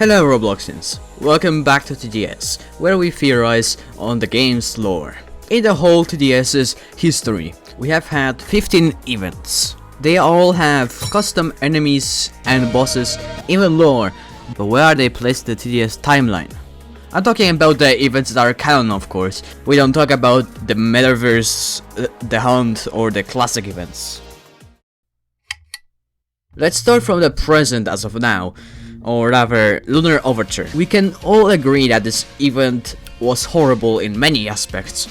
Hello Robloxians, welcome back to TDS, where we theorize on the game's lore. In the whole TDS's history, we have had 15 events. They all have custom enemies and bosses, even lore, but where are they placed in the TDS timeline? I'm talking about the events that are canon, of course. We don't talk about the metaverse, the hunt, or the classic events. Let's start from the present as of now, or rather, Lunar Overture. We can all agree that this event was horrible in many aspects,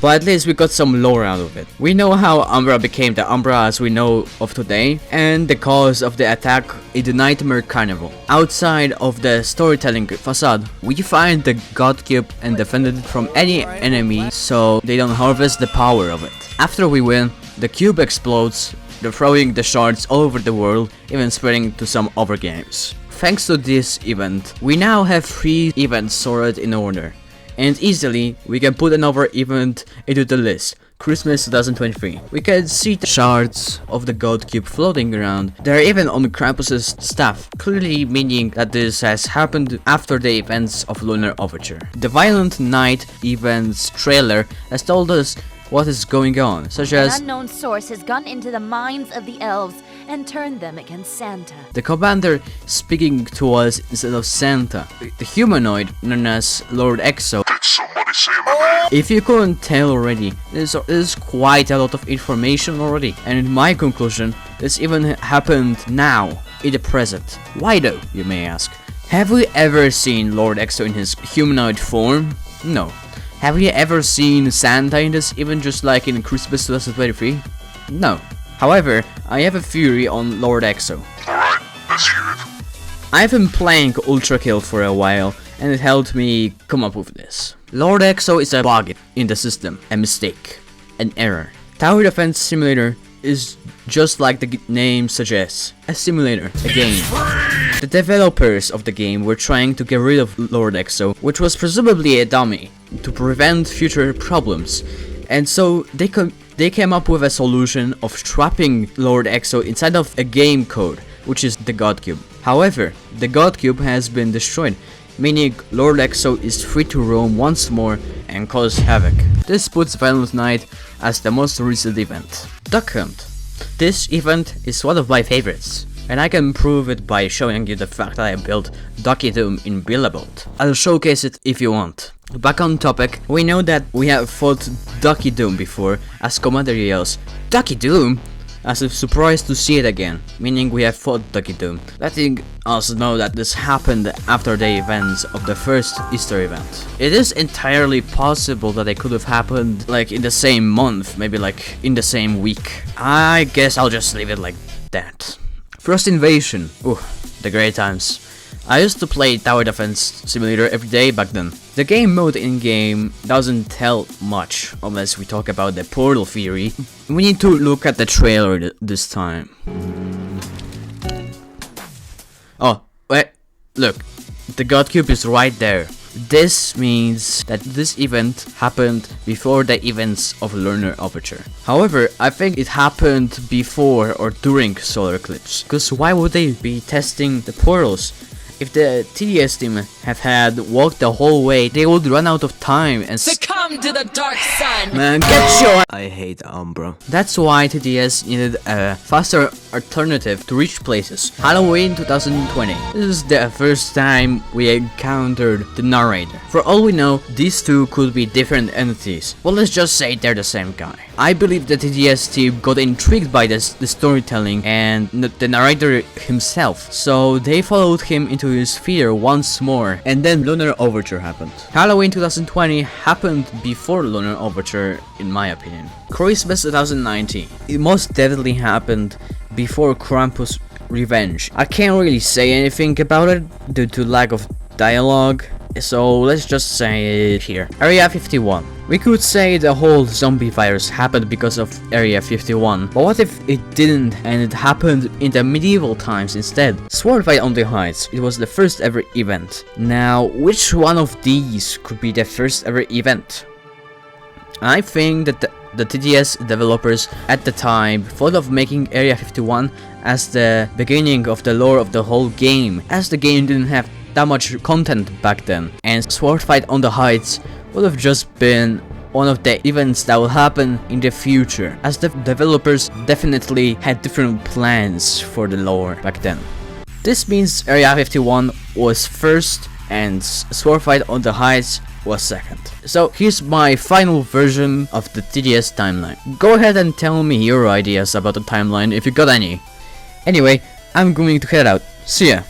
but at least we got some lore out of it. We know how Umbra became the Umbra as we know of today, and the cause of the attack in the Nightmare Carnival. Outside of the storytelling facade, we find the God Cube and defend it from any enemy so they don't harvest the power of it. After we win, the cube explodes, throwing the shards all over the world, even spreading to some other games. Thanks to this event, we now have 3 events sorted in order, and easily we can put another event into the list. Christmas 2023. We can see the shards of the God Cube floating around. They're even on Krampus's staff, clearly meaning that this has happened after the events of Lunar Overture. The Violent Night event's trailer has told us what is going on, such as an unknown source has gone into the minds of the elves and turned them against Santa. The commander speaking to us instead of Santa. The humanoid known as Lord Exo. Did somebody say my name? If you couldn't tell already, there's quite a lot of information already. And in my conclusion, this even happened now, in the present. Why though, you may ask? Have we ever seen Lord Exo in his humanoid form? No. Have you ever seen Santa in this, even just like in Christmas 2023? No. However, I have a theory on Lord Exo. Alright, let's hear it. I've been playing Ultra Kill for a while, and it helped me come up with this. Lord Exo is a bug in the system, a mistake, an error. Tower Defense Simulator is just like the name suggests, a simulator, a game. The developers of the game were trying to get rid of Lord Exo, which was presumably a dummy, to prevent future problems, and so they came up with a solution of trapping Lord Exo inside of a game code, which is the God Cube. However, the God Cube has been destroyed, meaning Lord Exo is free to roam once more and cause havoc. This puts Violent Night as the most recent event. Duck Hunt. This event is one of my favorites, and I can prove it by showing you the fact that I built Ducky Doom in Billabot. I'll showcase it if you want. Back on topic, we know that we have fought Ducky Doom before, as Commander yells, "Ducky Doom!" as if surprised to see it again, meaning we have fought Ducky Doom. Letting us know that this happened after the events of the first Easter event. It is entirely possible that it could have happened like in the same month, maybe like in the same week. I guess I'll just leave it like that. First Invasion. Ooh, the great times. I used to play Tower Defense Simulator every day back then. The game mode in-game doesn't tell much, unless we talk about the portal theory. We need to look at the trailer this time. Oh, wait, look, the God Cube is right there. This means that this event happened before the events of Lunar Overture. However, I think it happened before or during solar eclipse, because why would they be testing the portals? If the TDS team have had walked the whole way, they would run out of time and succumb to the dark sun. Man, get your I hate Umbra. That's why TDS needed a faster alternative to reach places. Halloween 2020. This is the first time we encountered the narrator. For all we know, these two could be different entities. Well, let's just say they're the same guy. I believe the TDS team got intrigued by the storytelling and the narrator himself, so they followed him into his sphere once more, and then Lunar Overture happened. Halloween 2020 happened before Lunar Overture, in my opinion. Christmas 2019. It most definitely happened before Krampus Revenge. I can't really say anything about it due to lack of dialogue, so let's just say it here. Area 51. We could say the whole zombie virus happened because of Area 51, but what if it didn't and it happened in the medieval times instead? Sword Fight on the Heights. It was the first ever event. Now, which one of these could be the first ever event? I think that The TDS developers at the time thought of making Area 51 as the beginning of the lore of the whole game, as the game didn't have that much content back then, and Sword Fight on the Heights would have just been one of the events that will happen in the future, as the developers definitely had different plans for the lore back then. This means Area 51 was first and Sword Fight on the Heights was second. So here's my final version of the TDS timeline. Go ahead and tell me your ideas about the timeline if you got any. Anyway, I'm going to head out. See ya.